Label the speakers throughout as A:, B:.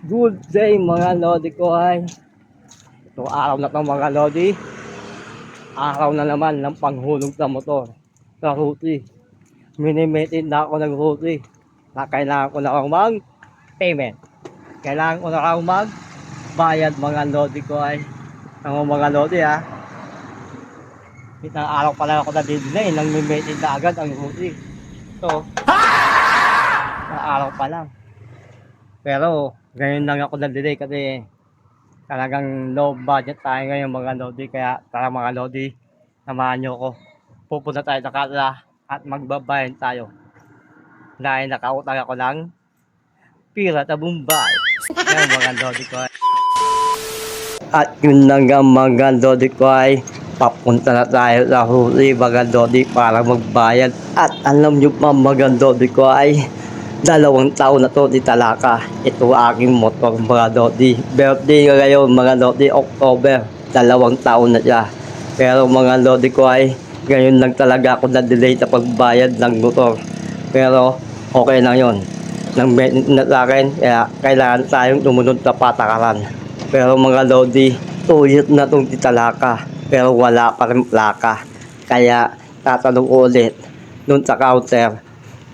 A: Good day mga lodi ko ay. Itong araw na to mga lodi, araw na naman ng panghulog sa motor sa ruti. Minimated na ako ng ruti na kailangan ko na akong mag-payment. Kailangan ko na akong mag-bayad mga lodi ko ay. Ang mga lodi ha, itang araw pa lang ako na-delay nang minimated na agad ang ruti. So, na araw pa lang. Pero ngayon lang ako na-delay kasi talagang low budget tayo ngayon mga lodi. Kaya tara mga lodi, samahan nyo ko. Pupunta tayo sa Canada at magbabayan tayo. Dahil nakautang ako ng pira sa Bombay. Ngayon mga lodi ko ay. At yun na nga mga lodi ko ay, papunta na tayo sa huli mga lodi para magbayad. At alam nyo pa mga lodi ko ay, 2 taon na to di talaka. Ito aking motor mga lodi. Birthday ngayon mga lodi, October. 2 taon na siya. Pero mga lodi ko ay, ngayon lang talaga ako na-delay sa pagbayad ng motor. Pero okay lang yun. Nang na sa akin, kaya kailangan tayong tumunod sa patakaran. Pero mga lodi, tuyot na itong di talaka. Pero wala pa rin plaka. Kaya tatanong ulit dun sa counter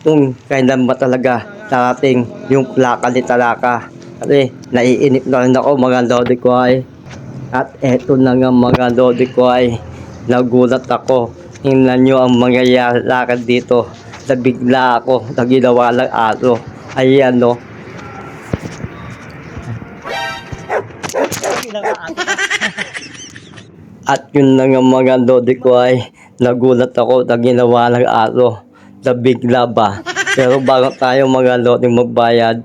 A: kung kailan ba talaga darating yung plaka ni talaka. Kasi naiinip na rin ako mga lodi ko ay. At eto na nga mga lodi ko ay, nagulat ako. Tingnan nyo ang mangyayari sa akin dito. Nabigla ako na ginawa ng aso. Ayan no. At yun na nga mga lodi ko ay, nagulat ako na ginawa ng aso. Nabigla ba? Pero bago tayo mga lodi magbayad,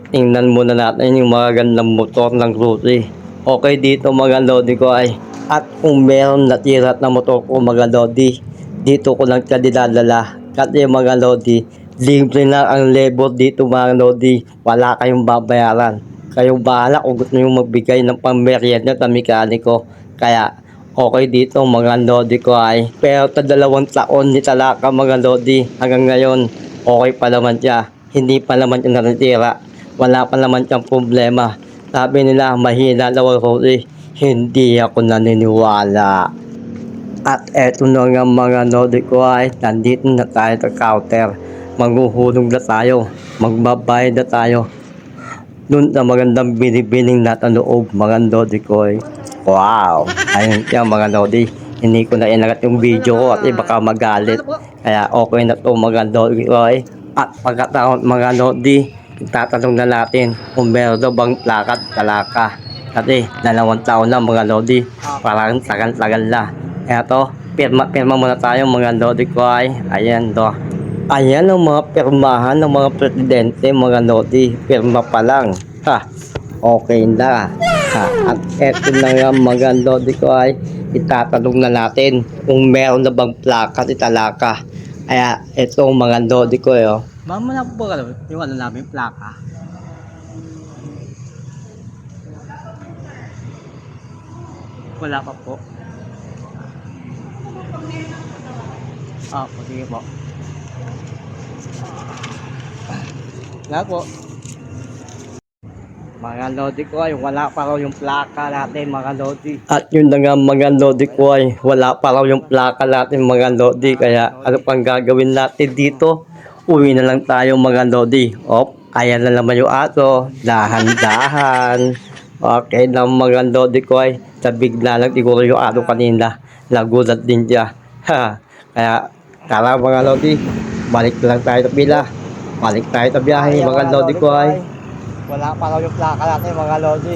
A: tingnan muna natin yung mga gandang motor ng Ruti. Okay dito mga lodi ko ay. At kung meron natira na motor ko mga lodi, dito ko lang siya dinadala. Kasi mga lodi, libre na ang labor dito mga lodi. Wala kayong babayaran. Kayong bahala kung gusto nyo magbigay ng pammeryenda sa mekaniko. Kaya okay dito mga lodi ko ay. Pero sa 2 taon ni talaka mga lodi, hanggang ngayon okay pa naman siya. Hindi pa naman siya natitira. Wala pa naman siyang problema. Sabi nila mahina daw ang Ruti. Hindi ako naniniwala. At eto na nga mga lodi ko ay, nandito na tayo sa counter. Maghuhulog na tayo. Magbabayad na tayo dun sa magandang binibining natin loob mga lodi ko ay. Wow! Ayun yan mga lodi. Hindi ko na inagat yung video ko at baka magalit. Kaya okay na to mga lodi ko ay. At pagkataon mga lodi, tatanong na natin kung meron daw bang plaka at talaka. Kasi 2 taon na mga lodi. Parang tagal-tagal na. Eto, pirma muna tayo mga lodi ko ay. Ayan to. Ayan ang mga pirmahan ng mga presidente mga lodi. Pirma pa lang. Ha, okay na. Ha, at eto na nga mga lodi ko ay, itatanong na natin kung meron na bang plaka at talaka. Kaya eto mga lodi ko eh. Mama na po ba yung ano namin plaka? Wala pa po. Sige po. Wala po. Mga lodi ko ay, wala pa raw yung plaka natin mga lodi. At yun na nga mga lodi ko ay, wala pa raw yung plaka natin mga lodi. Kaya ano pang gagawin natin dito? Uwi na lang tayo mga lodi. Ayan na naman yung aso. Dahan-dahan. Okay na mga lodi ko ay, bigla lang siguro yung aso kanina. Nagulat din siya. Kaya tara mga lodi, balik lang tayo sa pila. Balik tayo sa biyahe mga lodi ko ay. Wala pa raw yung plaka natin mga lodi.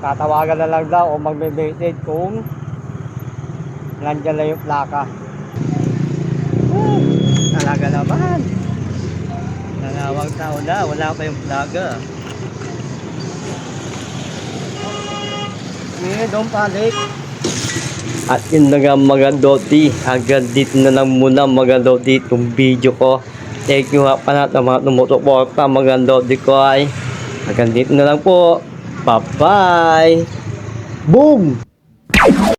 A: Tatawagan na lang daw o magme-message kung nandyan na yung plaka. Talaga naman. 2 taon na, wala pa yung plaka. Don't panic. At yun na nga mga lodi, hanggang dito na lang muna mga lodi itong video ko. Thank you nga pa na sa mga tumusuporta mga lodi ko ay. Hanggang dito na lang po. Bye bye. Boom!